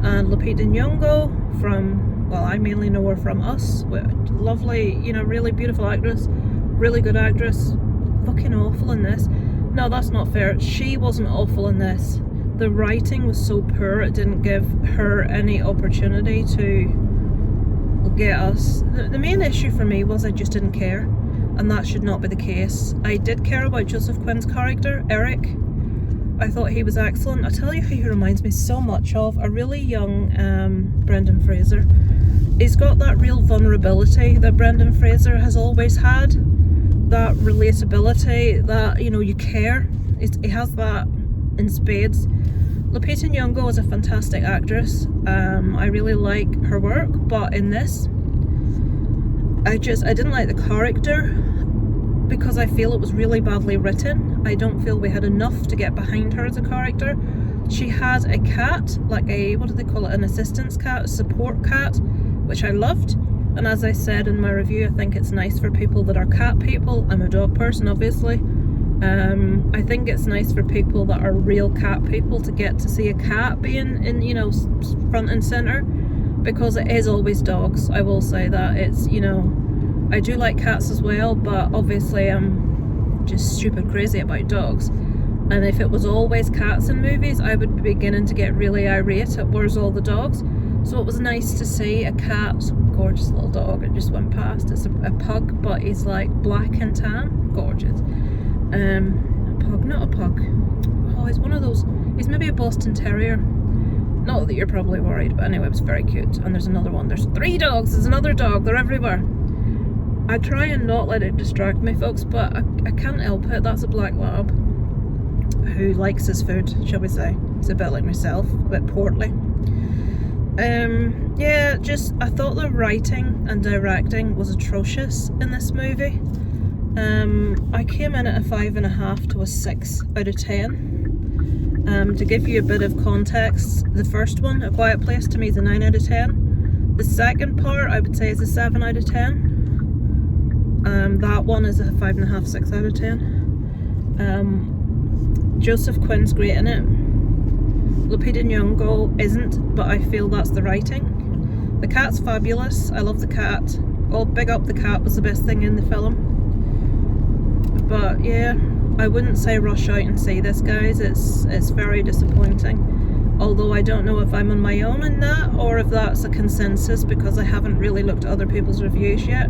and Lupita Nyong'o from, well, I mainly know her from Us. Lovely, you know, really beautiful actress, really good actress. Fucking awful in this. No, that's not fair. She wasn't awful in this. The writing was so poor, it didn't give her any opportunity to get us. The main issue for me was I just didn't care, and that should not be the case. I did care about Joseph Quinn's character, Eric. I thought he was excellent. I'll tell you who he reminds me so much of, a really young Brendan Fraser. He's got that real vulnerability that Brendan Fraser has always had. That relatability, that, you know, you care. He has that in spades. Lupita Nyong'o is a fantastic actress. I really like her work, but in this, I didn't like the character because I feel it was really badly written. I don't feel we had enough to get behind her as a character. She has a cat, like a, what do they call it, an assistance cat, a support cat, which I loved. And as I said in my review, I think it's nice for people that are cat people. I'm a dog person, obviously. I think it's nice for people that are real cat people to get to see a cat being in, you know, front and center, because it is always dogs. I will say that. It's, you know, I do like cats as well, but obviously I'm just stupid crazy about dogs. And if it was always cats in movies, I would be beginning to get really irate at where's all the dogs. So it was nice to see a cat, gorgeous little dog. It just went past. It's a pug, but he's like black and tan, gorgeous. A pug, not a pug. Oh, he's one of those. He's maybe a Boston Terrier. Not that you're probably worried, but anyway, it was very cute. And there's another one. There's 3 dogs. There's another dog. They're everywhere. I try and not let it distract me, folks, but I can't help it. That's a black lab who likes his food, shall we say. It's a bit like myself, a bit portly. Yeah, just I thought the writing and directing was atrocious in this movie. I came in at a 5.5 to a 6 out of 10. To give you a bit of context, the first one, A Quiet Place, to me is a 9 out of 10. The second part, I would say, is a 7 out of 10. That one is a 5.5, 6 out of 10. Joseph Quinn's great in it. Lupita Nyong'o isn't, but I feel that's the writing. The cat's fabulous. I love the cat. Oh, big up the cat was the best thing in the film. But yeah, I wouldn't say rush out and see this, guys. It's very disappointing. Although I don't know if I'm on my own in that, or if that's a consensus, because I haven't really looked at other people's reviews yet.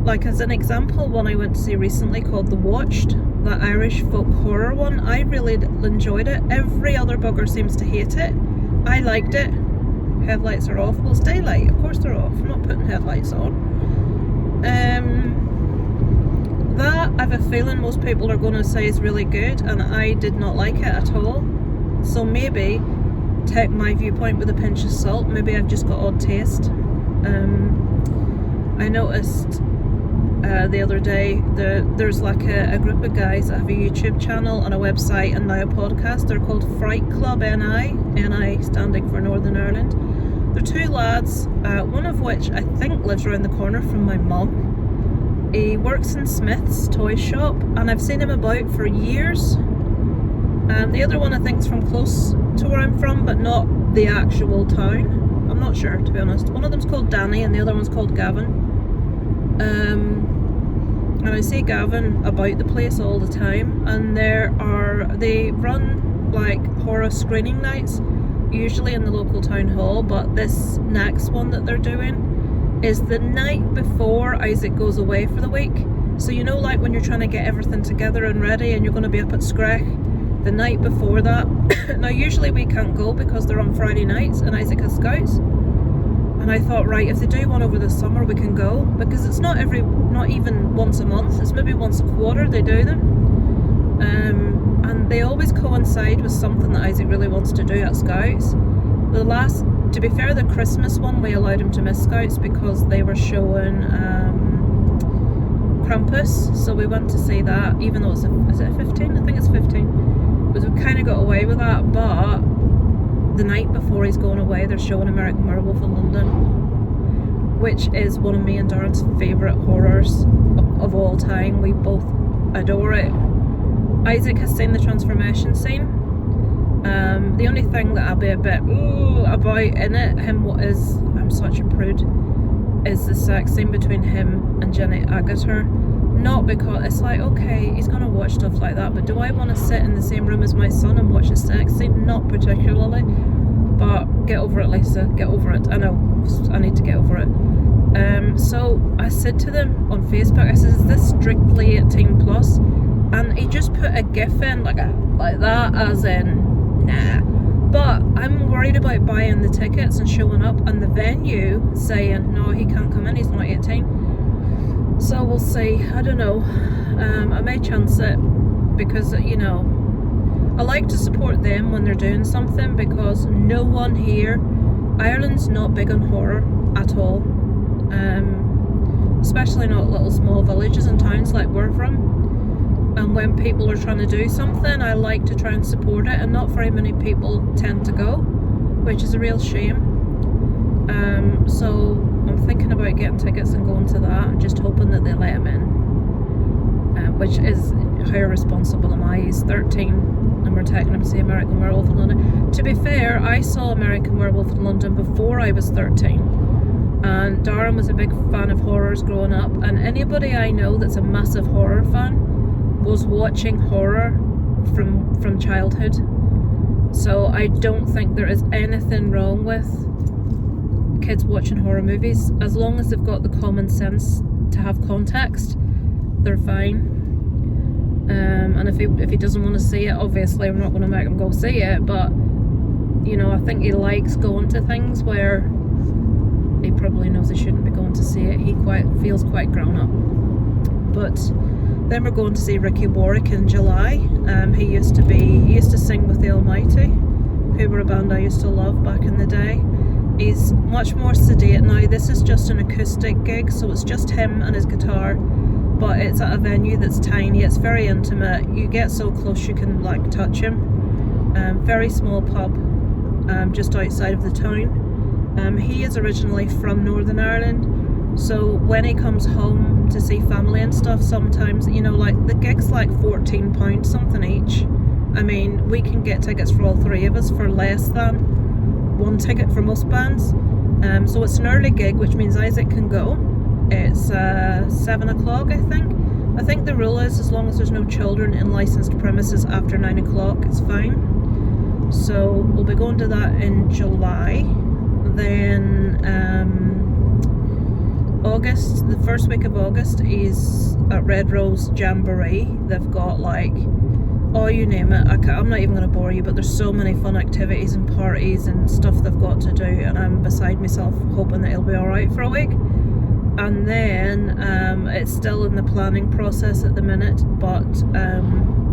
Like, as an example, one I went to see recently called The Watched, that Irish folk horror one, I really enjoyed it. Every other bugger seems to hate it. I liked it. Headlights are off. Well, it's daylight, of course they're off. I'm not putting headlights on. That, I have a feeling most people are going to say is really good, and I did not like it at all. So maybe take my viewpoint with a pinch of salt. Maybe I've just got odd taste. I noticed the other day there's like a group of guys that have a YouTube channel and a website and now a podcast. They're called Fright Club NI standing for Northern Ireland. They're 2 lads, one of which I think lives around the corner from my mum. He works in Smith's toy shop, and I've seen him about for years. The other one I think is from close to where I'm from, but not the actual town. I'm not sure, to be honest. One of them's called Danny and the other one's called Gavin. and I see Gavin about the place all the time, and they run like horror screening nights, usually in the local town hall, but this next one that they're doing is the night before Isaac goes away for the week. So you know, like when you're trying to get everything together and ready and you're going to be up at Screch, the night before that. Now usually we can't go because they're on Friday nights and Isaac has scouts, and I thought, right, if they do one over the summer we can go, because it's not even once a month, it's maybe once a quarter they do them, and they always coincide with something that Isaac really wants to do at scouts. To be fair, the Christmas one we allowed him to miss scouts because they were showing Krampus, so we went to see that, even though is it 15? I think it's 15. Because we kind of got away with that, but the night before he's going away they're showing American Werewolf in London, which is one of me and Darren's favourite horrors of all time. We both adore it. Isaac has seen the transformation scene. The only thing that I'll be a bit about in it, I'm such a prude, is the sex scene between him and Jenny Agutter. Not because it's like, okay, he's gonna watch stuff like that, but do I want to sit in the same room as my son and watch a sex scene? Not particularly. But get over it, Lisa, get over it. I know, I need to get over it. So I said to them on Facebook, I said, is this strictly 18 plus? And he just put a gif in like that, as in, nah. But I'm worried about buying the tickets and showing up and the venue saying, no, he can't come in, he's not 18. So we'll see. I don't know. I may chance it because, you know, I like to support them when they're doing something, because no one here, Ireland's not big on horror at all. Especially not little small villages and towns like we're from. And when people are trying to do something, I like to try and support it, and not very many people tend to go, which is a real shame. So I'm thinking about getting tickets and going to that, and just hoping that they let him in, which is, how irresponsible am I? He's 13 and we're taking him to see American Werewolf in London. To be fair, I saw American Werewolf in London before I was 13, and Darren was a big fan of horrors growing up, and anybody I know that's a massive horror fan was watching horror from childhood. So I don't think there is anything wrong with kids watching horror movies, as long as they've got the common sense to have context, they're fine. And if he doesn't want to see it, obviously we're not going to make him go see it, but you know, I think he likes going to things where he probably knows he shouldn't be going to see it. He feels quite grown up. But then we're going to see Ricky Warwick in July. He used to sing with the Almighty, who were a band I used to love back in the day. He's much more sedate now. This is just an acoustic gig, so it's just him and his guitar, but it's at a venue that's tiny. It's very intimate. You get so close you can like touch him. Very small pub, just outside of the town. He is originally from Northern Ireland. So when he comes home to see family and stuff, sometimes, you know, like the gig's like £14 something each. I mean, we can get tickets for all three of us for less than one ticket for most bands. So it's an early gig, which means Isaac can go. It's 7 o'clock, I think. I think the rule is, as long as there's no children in licensed premises after 9 o'clock, it's fine. So we'll be going to that in July. Then August, the first week of August is at Red Rose Jamboree. They've got like, oh, you name it. I'm not even going to bore you, but there's so many fun activities and parties and stuff they've got to do, and I'm beside myself hoping that it'll be alright for a week. And then it's still in the planning process at the minute, but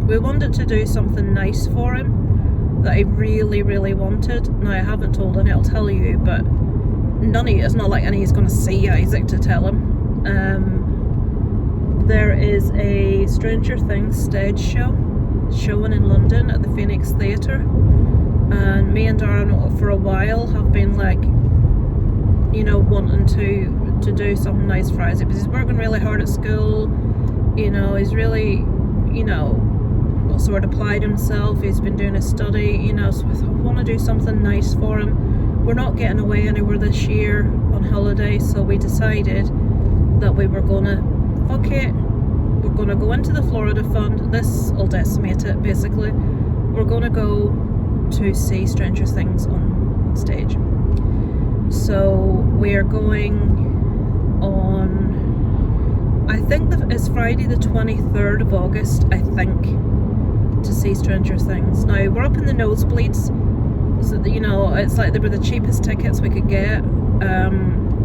we wanted to do something nice for him that he really, really wanted. Now, I haven't told any, I'll tell you, but it's not like he's going to see Isaac to tell him. There is a Stranger Things stage show showing in London at the Phoenix Theatre, and me and Darren for a while have been like, you know, wanting to do something nice for Isaac, because he's working really hard at school. You know, he's really, you know, sort of applied himself. He's been doing his study, you know, so I want to do something nice for him. We're not getting away anywhere this year on holiday, so we decided that we were gonna fuck it, we're going to go into the Florida Fund. This will decimate it, basically. We're going to go to see Stranger Things on stage. So we're going on, I think it's Friday the 23rd of August, I think, to see Stranger Things. Now, we're up in the nosebleeds, so, you know, it's like they were the cheapest tickets we could get.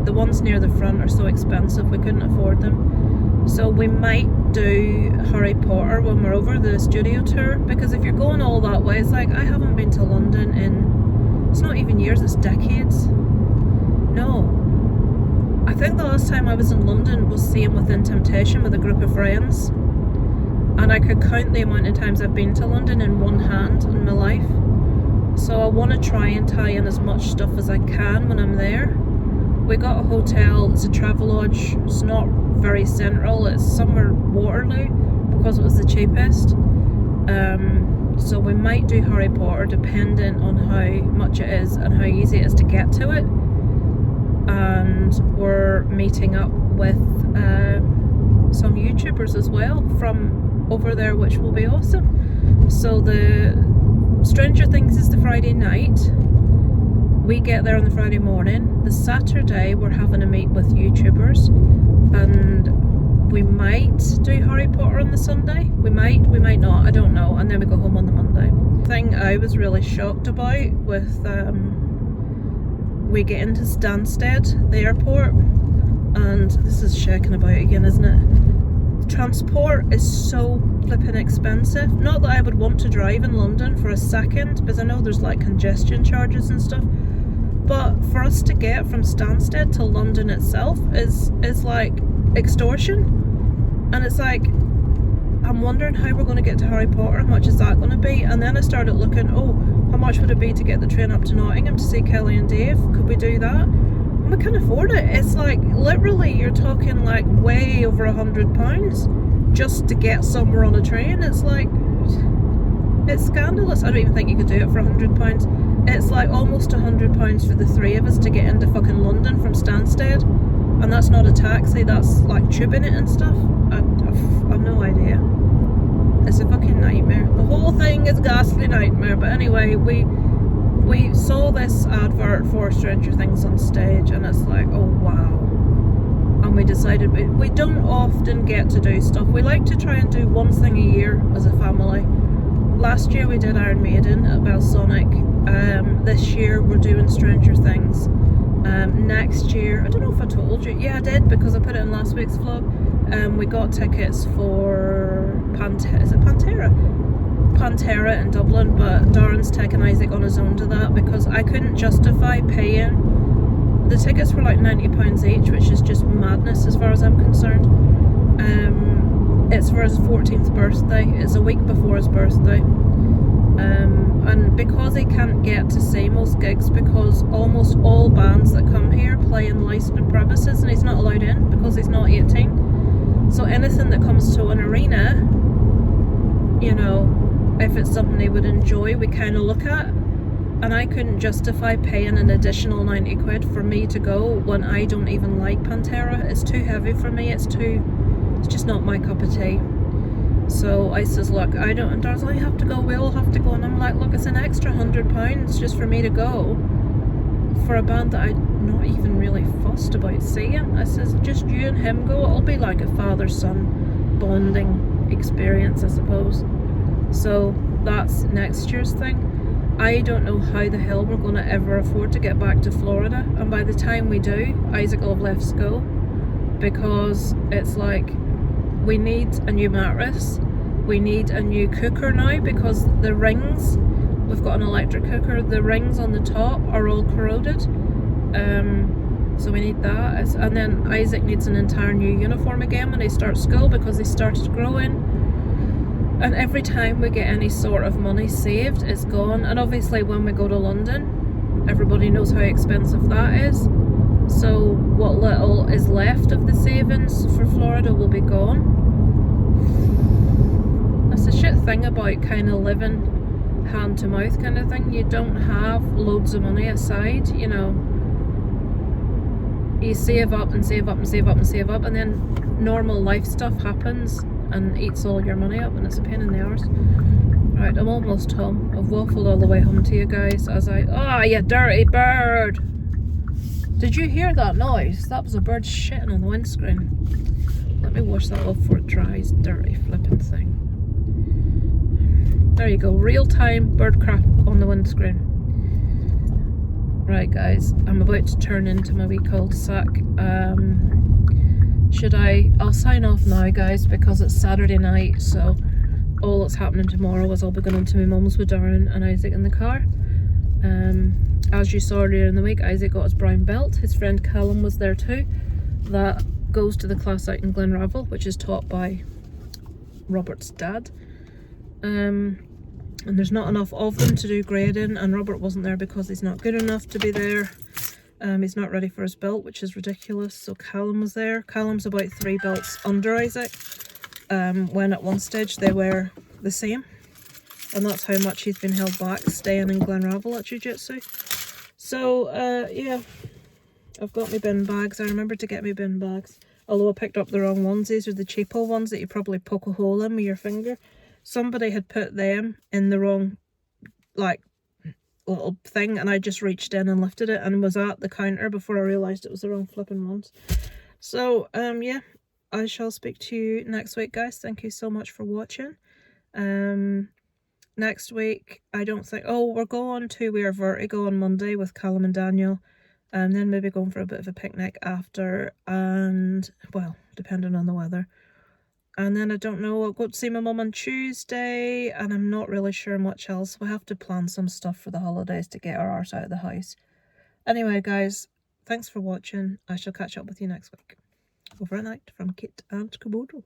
The ones near the front are so expensive, we couldn't afford them. So we might do Harry Potter when we're over, the studio tour, because if you're going all that way, it's like, I haven't been to London in, it's not even years, it's decades. No. I think the last time I was in London was seeing Within Temptation with a group of friends. And I could count the amount of times I've been to London in one hand in my life. So I want to try and tie in as much stuff as I can when I'm there. We got a hotel, it's a Travelodge, it's not very central, it's somewhere Waterloo because it was the cheapest. So we might do Harry Potter depending on how much it is and how easy it is to get to it. And we're meeting up with some YouTubers as well from over there, which will be awesome. So the Stranger Things is the Friday night. We get there on the Friday morning. The Saturday we're having a meet with YouTubers, and we might do Harry Potter on the Sunday. We might not, I don't know. And then we go home on the Monday. The thing I was really shocked about with we get into Stansted, the airport, and this is shaking about again, isn't it? Transport is so flipping expensive. Not that I would want to drive in London for a second, because I know there's like congestion charges and stuff, but for us to get from Stansted to London itself is like extortion. And it's like, I'm wondering how we're going to get to Harry Potter, how much is that going to be? And then I started looking, oh, how much would it be to get the train up to Nottingham to see Kelly and Dave? Could we do that? And we can afford it. It's like, literally, you're talking like way over £100 just to get somewhere on a train. It's like, it's scandalous. I don't even think you could do it for £100. It's like almost £100 for the three of us to get into fucking London from Stansted. And that's not a taxi, that's like tubing it and stuff. I've no idea. It's a fucking nightmare. The whole thing is a ghastly nightmare. But anyway, we saw this advert for Stranger Things on stage, and it's like, oh wow. And we decided we don't often get to do stuff. We like to try and do one thing a year as a family. Last year we did Iron Maiden at Belsonic. This year we're doing Stranger Things. Next year, I don't know if I told you. Yeah, I did, because I put it in last week's vlog. We got tickets for Pantera in Dublin, but Darren's taking Isaac on his own to that because I couldn't justify paying. The tickets were like £90 each, which is just madness as far as I'm concerned. It's for his 14th birthday. It's a week before his birthday. And because he can't get to see most gigs, because almost all bands that come here play in licensed premises and he's not allowed in because he's not 18. So anything that comes to an arena, you know, if it's something he would enjoy, we kind of look at. And I couldn't justify paying an additional 90 quid for me to go when I don't even like Pantera. It's too heavy for me, it's just not my cup of tea. So I says, look, I don't, and Dar's like, I have to go, we all have to go. And I'm like, look, it's an extra £100 just for me to go for a band that I'm not even really fussed about seeing. I says, just you and him go, it'll be like a father-son bonding experience, I suppose. So that's next year's thing. I don't know how the hell we're going to ever afford to get back to Florida. And by the time we do, Isaac will have left school, because it's like, we need a new mattress, we need a new cooker now, because the rings, we've got an electric cooker, the rings on the top are all corroded, so we need that. And then Isaac needs an entire new uniform again when he starts school, because he started growing, and every time we get any sort of money saved, it's gone. And obviously when we go to London, everybody knows how expensive that is. So what little is left of the savings for Florida will be gone. That's the shit thing about kind of living hand to mouth kind of thing. You don't have loads of money aside, you know. You save up and save up and save up and save up, and then normal life stuff happens and eats all your money up, and it's a pain in the arse. Right, I'm almost home. I've waffled all the way home to you guys as I... Oh, you dirty bird! Did you hear that noise? That was a bird shitting on the windscreen. Let me wash that off before it dries. Dirty flipping thing. There you go. Real-time bird crap on the windscreen. Right, guys. I'm about to turn into my wee cul-de-sac. I'll sign off now, guys, because it's Saturday night, so all that's happening tomorrow is I'll be going into my mum's with Darren and Isaac in the car. As you saw earlier in the week, Isaac got his brown belt. His friend Callum was there too. That goes to the class out in Glenravel, which is taught by Robert's dad. And there's not enough of them to do grading, and Robert wasn't there because he's not good enough to be there. He's not ready for his belt, which is ridiculous, so Callum was there. Callum's about 3 belts under Isaac, when at one stage they were the same, and that's how much he's been held back staying in Glenravel at Jiu-Jitsu. So yeah, I've got my bin bags. I remembered to get my bin bags, although I picked up the wrong ones. These are the cheapo ones that you probably poke a hole in with your finger. Somebody had put them in the wrong, like, little thing, and I just reached in and lifted it and was at the counter before I realised it was the wrong flipping ones. So yeah, I shall speak to you next week, guys. Thank you so much for watching. Next week, I don't think... Oh, we're going to Weir Vertigo on Monday with Callum and Daniel, and then maybe going for a bit of a picnic after, and, well, depending on the weather. And then I don't know, I'll go to see my mum on Tuesday, and I'm not really sure much else. We'll have to plan some stuff for the holidays to get our arse out of the house. Anyway, guys, thanks for watching. I shall catch up with you next week. Over and out from Kit and Komodo.